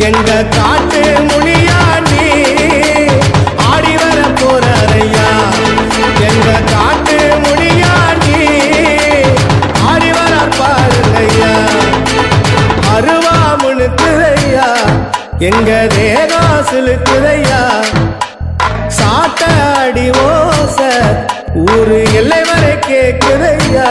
எங்க காட்டு முனியாண்டி ஆடி வர போறாரையா. எங்க காட்டு முனியாண்டி ஆடி வர பாருங்கய்யா. அருவா முனுக்குதையா, எங்க தேகம் சிலுக்குதையா. சாட்ட அடி ஓச ஊரு எல்லை வரை கேக்குதையா.